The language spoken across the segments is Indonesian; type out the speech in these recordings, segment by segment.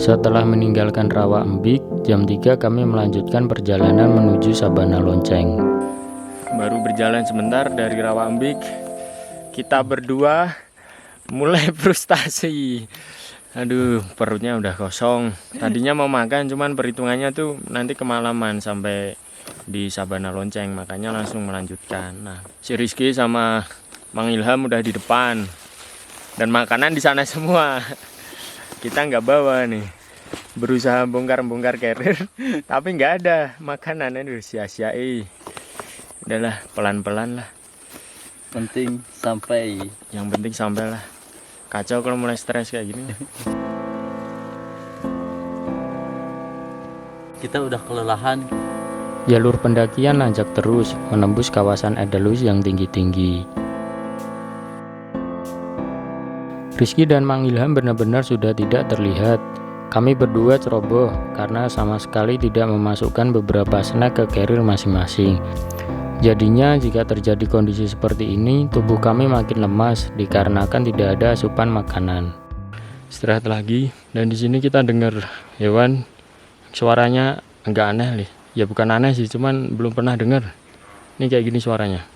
Setelah meninggalkan Rawa Embik, jam 3 kami melanjutkan perjalanan menuju Sabana Lonceng. Baru berjalan sebentar dari Rawa Embik, kita berdua mulai frustasi. Aduh, perutnya udah kosong. Tadinya mau makan, cuman perhitungannya tuh nanti kemalaman sampai di Sabana Lonceng, makanya langsung melanjutkan. Nah, si Rizky sama Mang Ilham udah di depan dan makanan di sana semua. Kita nggak bawa nih, berusaha bongkar-bongkar carrier tapi nggak ada makanan. Aduh, sia-siai. Udahlah, pelan-pelan lah. Penting sampai. Yang penting sampai lah. Kacau kalau mulai stres kayak gini. Kita udah kelelahan. Jalur pendakian nanjak terus menembus kawasan Edelweiss yang tinggi-tinggi. Rizky dan Mang Ilham benar-benar sudah tidak terlihat. Kami berdua ceroboh karena sama sekali tidak memasukkan beberapa snack ke carrier masing-masing. Jadinya jika terjadi kondisi seperti ini, tubuh kami makin lemas dikarenakan tidak ada asupan makanan. Istirahat lagi, dan di sini kita dengar hewan, suaranya agak aneh nih. Ya bukan aneh sih, cuman belum pernah dengar. Ini kayak gini suaranya.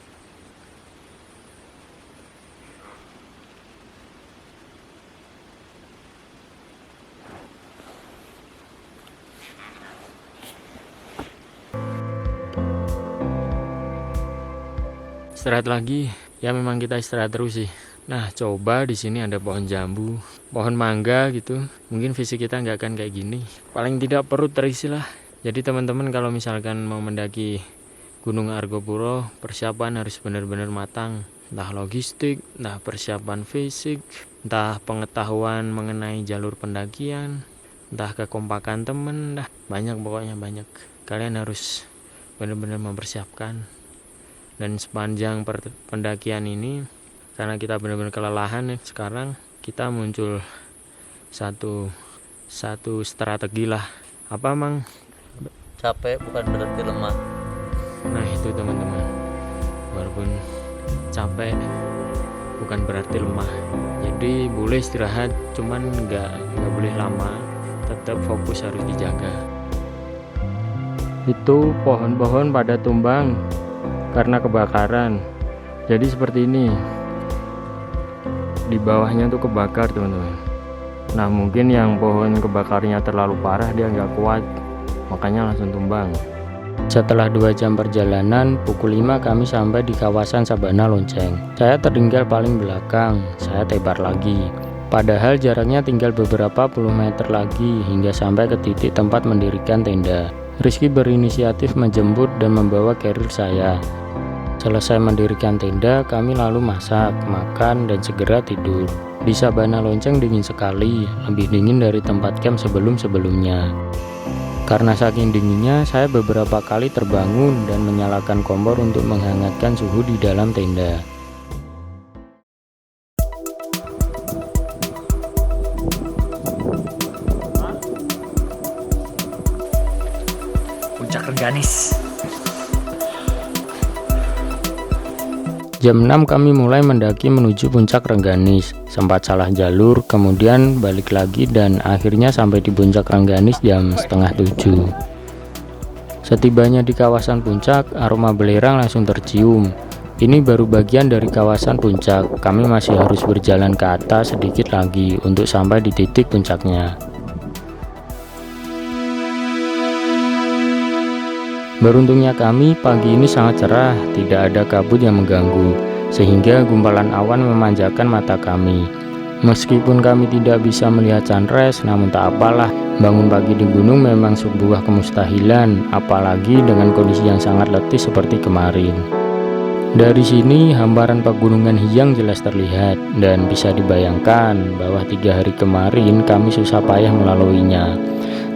Istirahat lagi, ya memang kita istirahat terus sih. Nah, coba di sini ada pohon jambu, pohon mangga gitu. Mungkin fisik kita nggak akan kayak gini. Paling tidak perut terisi lah. Jadi teman-teman kalau misalkan mau mendaki Gunung Argopuro, persiapan harus benar-benar matang. Entah logistik, entah persiapan fisik, entah pengetahuan mengenai jalur pendakian, entah kekompakan temen, banyak pokoknya banyak. Kalian harus benar-benar mempersiapkan. Dan sepanjang pendakian ini, karena kita benar-benar kelelahan ya, sekarang kita muncul satu strategi lah. Apa Mang? Capek bukan berarti lemah. Nah itu teman-teman, walaupun capek bukan berarti lemah. Jadi boleh istirahat, cuman nggak boleh lama. Tetap fokus harus dijaga. Itu pohon-pohon pada tumbang karena kebakaran. Jadi seperti ini, di bawahnya tuh kebakar teman-teman. Nah mungkin yang pohon kebakarnya terlalu parah, dia nggak kuat, makanya langsung tumbang. Setelah 2 jam perjalanan, pukul 5 kami sampai di kawasan Sabana Lonceng. Saya tertinggal paling belakang, saya tebar lagi. Padahal jaraknya tinggal beberapa puluh meter lagi hingga sampai ke titik tempat mendirikan tenda. Rizky berinisiatif menjemput dan membawa carrier saya. Selesai mendirikan tenda, kami lalu masak, makan, dan segera tidur. Di Sabana Lonceng dingin sekali, lebih dingin dari tempat camp sebelum-sebelumnya. Karena saking dinginnya, saya beberapa kali terbangun dan menyalakan kompor untuk menghangatkan suhu di dalam tenda. Puncak Rengganis. Jam 6 kami mulai mendaki menuju puncak Rengganis. Sempat salah jalur, kemudian balik lagi dan akhirnya sampai di puncak Rengganis jam setengah 7. Setibanya di kawasan puncak, aroma belerang langsung tercium. Ini baru bagian dari kawasan puncak. Kami masih harus berjalan ke atas sedikit lagi untuk sampai di titik puncaknya. Beruntungnya kami, pagi ini sangat cerah, tidak ada kabut yang mengganggu, sehingga gumpalan awan memanjakan mata kami. Meskipun kami tidak bisa melihat sunrise, namun tak apalah, bangun pagi di gunung memang sebuah kemustahilan, apalagi dengan kondisi yang sangat letih seperti kemarin. Dari sini, hamparan pegunungan Hiyang jelas terlihat, dan bisa dibayangkan bahwa 3 hari kemarin kami susah payah melaluinya.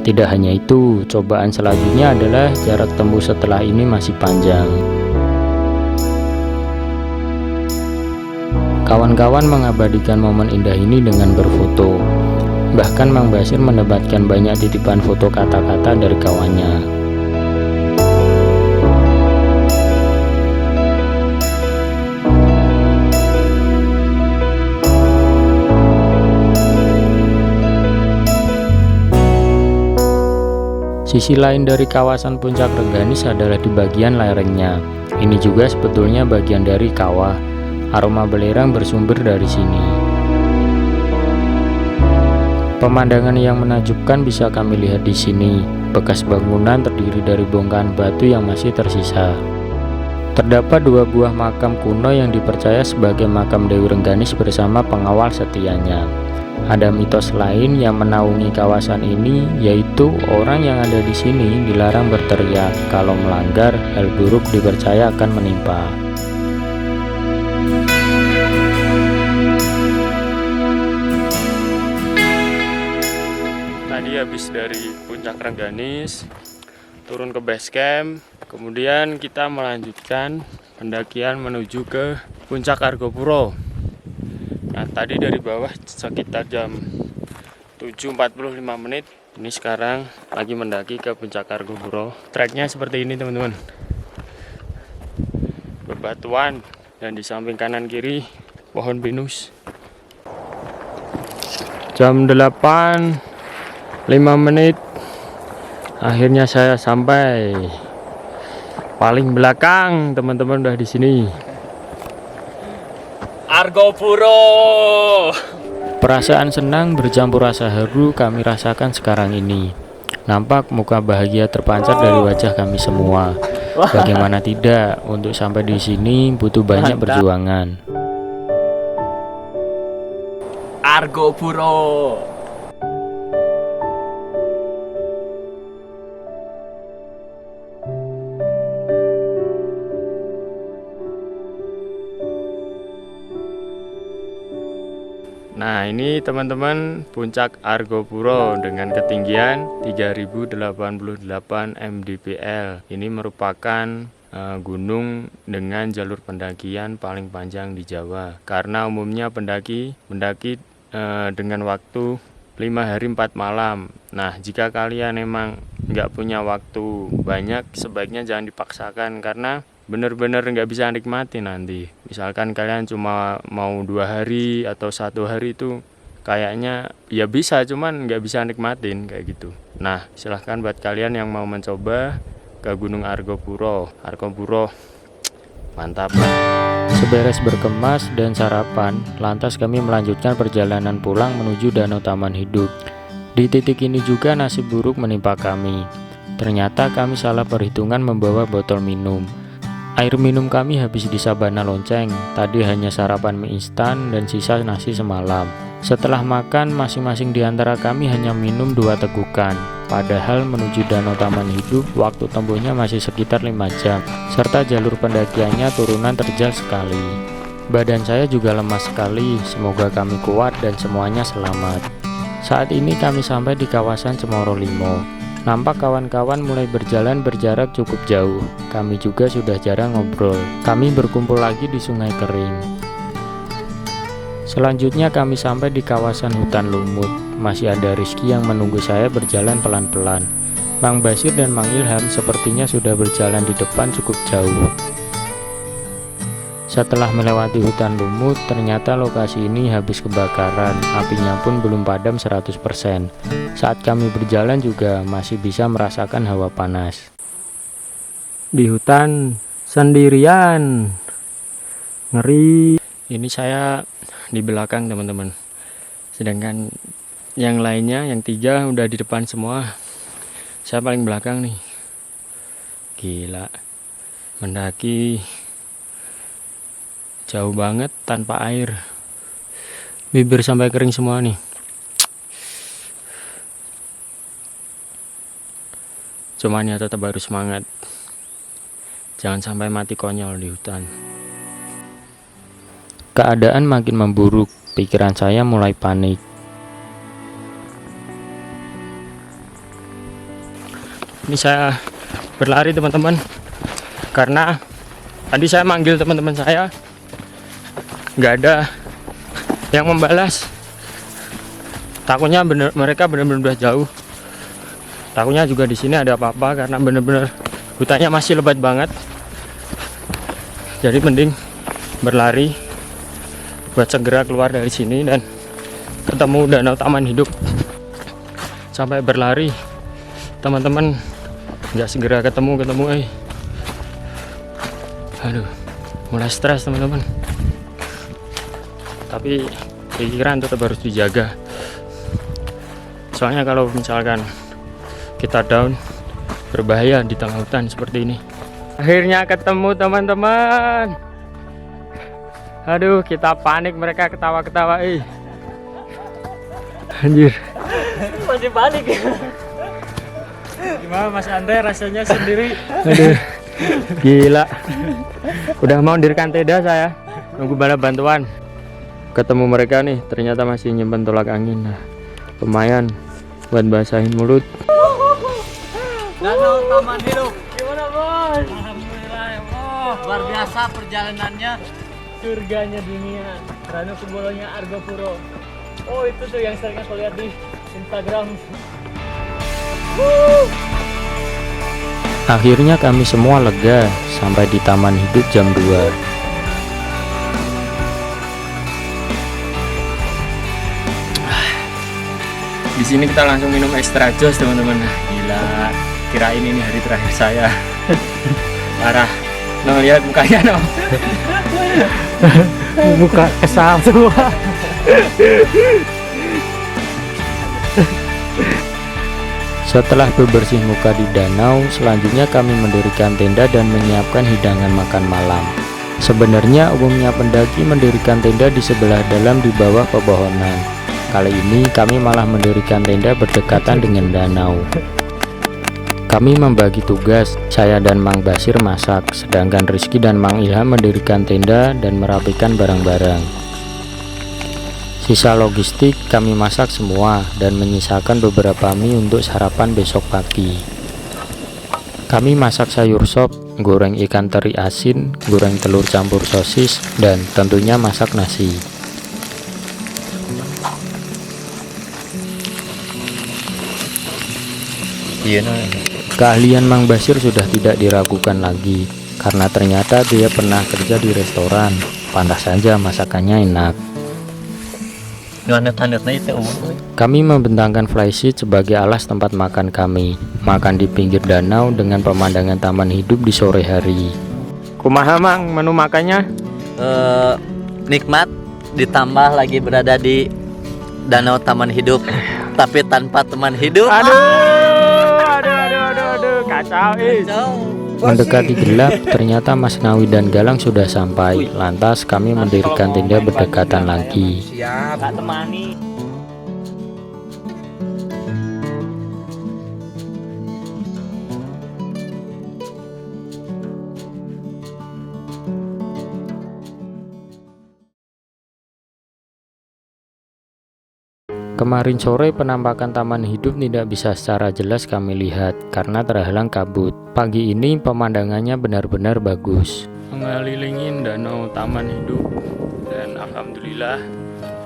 Tidak hanya itu, cobaan selanjutnya adalah jarak tempuh setelah ini masih panjang. Kawan-kawan mengabadikan momen indah ini dengan berfoto. Bahkan Mang Basir mendapatkan banyak titipan foto kata-kata dari kawannya. Sisi lain dari kawasan Puncak Rengganis adalah di bagian lerengnya. Ini juga sebetulnya bagian dari kawah. Aroma belerang bersumber dari sini. Pemandangan yang menakjubkan bisa kami lihat di sini. Bekas bangunan terdiri dari bongkahan batu yang masih tersisa. Terdapat 2 buah makam kuno yang dipercaya sebagai makam Dewi Rengganis bersama pengawal setianya. Ada mitos lain yang menaungi kawasan ini, yaitu orang yang ada di sini dilarang berteriak. Kalau melanggar, hal buruk dipercaya akan menimpa. Tadi habis dari Puncak Rengganis, turun ke base camp, kemudian kita melanjutkan pendakian menuju ke Puncak Argopuro. Nah, tadi dari bawah sekitar jam 7.45 menit. Ini sekarang lagi mendaki ke Puncak Argopuro. Treknya seperti ini, teman-teman. Bebatuan dan di samping kanan kiri pohon pinus. Jam 8.05 menit. Akhirnya saya sampai. Paling belakang, teman-teman udah di sini. Argopuro. Perasaan senang bercampur rasa haru kami rasakan sekarang ini. Nampak muka bahagia terpancar dari wajah kami semua. Bagaimana tidak, untuk sampai di sini butuh banyak perjuangan. Argopuro. Nah, ini teman-teman Puncak Argopuro dengan ketinggian 3088 mdpl. Ini merupakan gunung dengan jalur pendakian paling panjang di Jawa. Karena umumnya pendaki dengan waktu 5 hari 4 malam. Nah, jika kalian memang nggak punya waktu banyak, sebaiknya jangan dipaksakan karena bener-bener nggak bisa nikmati nanti. Misalkan kalian cuma mau 2 hari atau 1 hari itu kayaknya ya bisa, cuman nggak bisa nikmatin kayak gitu. Nah, silahkan buat kalian yang mau mencoba ke Gunung Argopuro. Argopuro mantap. Seberes berkemas dan sarapan, lantas kami melanjutkan perjalanan pulang menuju Danau Taman Hidup. Di titik ini juga nasib buruk menimpa kami. Ternyata kami salah perhitungan membawa botol minum. Air minum kami habis di Sabana Lonceng. Tadi hanya sarapan mie instan dan sisa nasi semalam. Setelah makan, masing-masing di antara kami hanya minum 2 tegukan. Padahal menuju Danau Taman Hidup waktu tempuhnya masih sekitar 5 jam. Serta jalur pendakiannya turunan terjal sekali. Badan saya juga lemas sekali. Semoga kami kuat dan semuanya selamat. Saat ini kami sampai di kawasan Cemoro Limo. Nampak kawan-kawan mulai berjalan berjarak cukup jauh. Kami juga sudah jarang ngobrol. Kami berkumpul lagi di Sungai Kering. Selanjutnya kami sampai di kawasan hutan lumut. Masih ada Rizky yang menunggu saya berjalan pelan-pelan. Mang Basir dan Mang Ilham sepertinya sudah berjalan di depan cukup jauh. Setelah melewati hutan lumut, ternyata lokasi ini habis kebakaran. Apinya pun belum padam 100%. Saat kami berjalan juga masih bisa merasakan hawa panas. Di hutan sendirian. Ngeri. Ini saya di belakang, teman-teman. Sedangkan yang lainnya, yang 3 udah di depan semua. Saya paling belakang nih. Gila. Mendaki jauh banget tanpa air. Bibir sampai kering semua nih. Cuman ya tetap harus semangat. Jangan sampai mati konyol di hutan. Keadaan makin memburuk. Pikiran saya mulai panik. Ini saya berlari, teman-teman. Karena tadi saya manggil teman-teman saya, nggak ada yang membalas. Takutnya mereka benar-benar udah jauh. Takutnya juga di sini ada apa-apa karena benar-benar hutannya masih lebat banget. Jadi mending berlari buat segera keluar dari sini dan ketemu Danau Taman Hidup. Sampai berlari teman-teman nggak segera ketemu aduh, mulai stres teman-teman. Tapi pikiran tetap harus dijaga, soalnya kalau misalkan kita down berbahaya di tengah hutan seperti ini. Akhirnya ketemu teman-teman. Aduh, kita panik, mereka ketawa-ketawa. Anjir, Masih panik. Gimana Mas Andre rasanya sendiri? aduh, gila. Udah mau mendirikan tenda saya, nunggu bala bantuan. Ketemu mereka nih, ternyata masih nyimpen tolak angin. Nah, lumayan buat basahin mulut. Danau Taman Hidup. Gimana Bos? Alhamdulillah ya Allah. Luar biasa perjalanannya. Surganya dunia. Ranu Kumbolonya Argopuro. Oh itu tuh yang sering aku lihat di Instagram. Akhirnya kami semua lega sampai di Taman Hidup jam 2. Di sini kita langsung minum extra jos teman-teman. Gila, kirain ini hari terakhir saya. Parah. No, lihat mukanya no. Muka kesal semua. Setelah bebersih muka di danau, selanjutnya kami mendirikan tenda dan menyiapkan hidangan makan malam. Sebenarnya umumnya pendaki mendirikan tenda di sebelah dalam di bawah pepohonan. Kali ini kami malah mendirikan tenda berdekatan dengan danau. Kami membagi tugas, saya dan Mang Basir masak, sedangkan Rizky dan Mang Ilham mendirikan tenda dan merapikan barang-barang. Sisa logistik kami masak semua dan menyisakan beberapa mie untuk sarapan besok pagi. Kami masak sayur sop, goreng ikan teri asin, goreng telur campur sosis, dan tentunya masak nasi. Iya, Keahlian Mang Basir sudah tidak diragukan lagi, karena ternyata dia pernah kerja di restoran. Pantas saja masakannya enak. Kami membentangkan flysheet sebagai alas tempat makan kami. Makan di pinggir danau dengan pemandangan taman hidup di sore hari. Kumaha Mang menu makannya? Nikmat, ditambah lagi berada di Danau Taman Hidup, tapi tanpa teman hidup. Aduh, kacau. Mendekati gelap, ternyata Mas Nawi dan Galang sudah sampai. Lantas kami mendirikan tenda berdekatan lagi. Kak temani. Kemarin sore penampakan taman hidup tidak bisa secara jelas kami lihat karena terhalang kabut. Pagi ini pemandangannya benar-benar bagus. Mengelilingi danau taman hidup dan alhamdulillah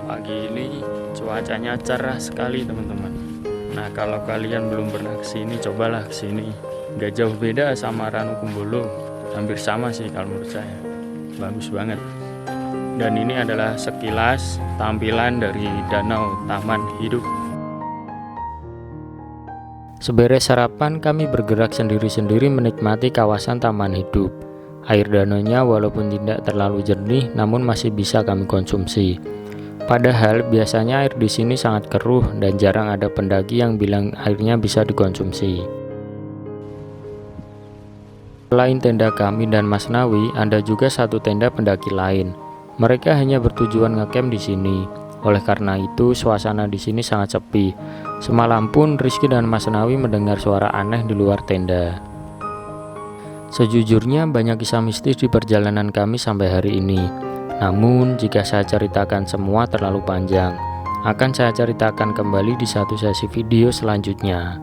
pagi ini cuacanya cerah sekali teman-teman. Nah, kalau kalian belum pernah kesini, cobalah kesini. Gak jauh beda sama Ranu Kumbolo, hampir sama sih kalau menurut saya. Bagus banget. Dan ini adalah sekilas tampilan dari danau taman hidup. Seberes sarapan, kami bergerak sendiri-sendiri menikmati kawasan taman hidup. Air danaunya walaupun tidak terlalu jernih, namun masih bisa kami konsumsi. Padahal biasanya air di sini sangat keruh dan jarang ada pendaki yang bilang airnya bisa dikonsumsi. Selain tenda kami dan Mas Nawi, ada juga satu tenda pendaki lain. Mereka hanya bertujuan ngecamp di sini. Oleh karena itu, suasana di sini sangat sepi. Semalam pun Rizky dan Mas Nawi mendengar suara aneh di luar tenda. Sejujurnya banyak kisah mistis di perjalanan kami sampai hari ini. Namun, jika saya ceritakan semua terlalu panjang, akan saya ceritakan kembali di satu sesi video selanjutnya.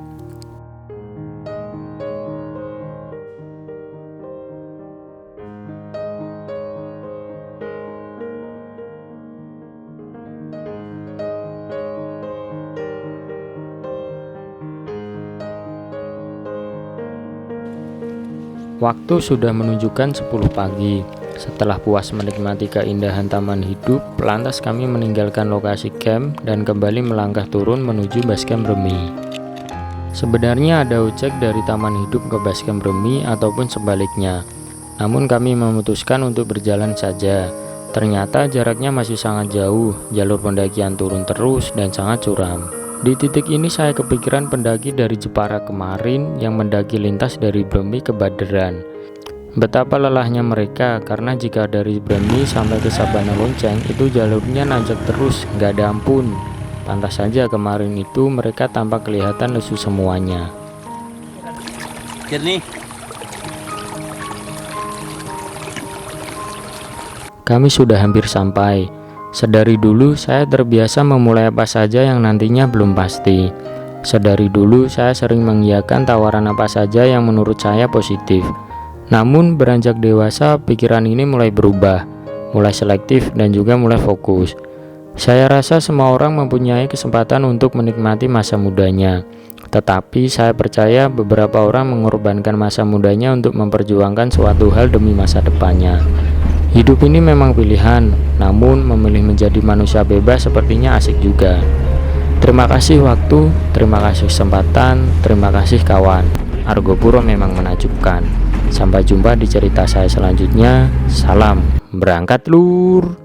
Waktu sudah menunjukkan 10 pagi. Setelah puas menikmati keindahan taman hidup, lantas kami meninggalkan lokasi camp dan kembali melangkah turun menuju base camp Remi. Sebenarnya ada ojek dari Taman Hidup ke Basecamp Bremi ataupun sebaliknya. Namun kami memutuskan untuk berjalan saja. Ternyata jaraknya masih sangat jauh, jalur pendakian turun terus dan sangat curam. Di titik ini saya kepikiran pendaki dari Jepara kemarin yang mendaki lintas dari Bremi ke Baderan. Betapa lelahnya mereka, karena jika dari Bremi sampai ke Sabana Lonceng itu jalurnya nanjak terus, nggak ada ampun. Pantas saja kemarin itu mereka tampak kelihatan lesu semuanya. Nih. Kami sudah hampir sampai. Sedari dulu saya terbiasa memulai apa saja yang nantinya belum pasti. Sedari dulu saya sering mengiyakan tawaran apa saja yang menurut saya positif. Namun beranjak dewasa pikiran ini mulai berubah, mulai selektif dan juga mulai fokus. Saya rasa semua orang mempunyai kesempatan untuk menikmati masa mudanya. Tetapi saya percaya beberapa orang mengorbankan masa mudanya untuk memperjuangkan suatu hal demi masa depannya. Hidup ini memang pilihan, namun memilih menjadi manusia bebas sepertinya asik juga. Terima kasih waktu, terima kasih kesempatan, terima kasih kawan. Argo Puro memang menakjubkan. Sampai jumpa di cerita saya selanjutnya. Salam, berangkat lur.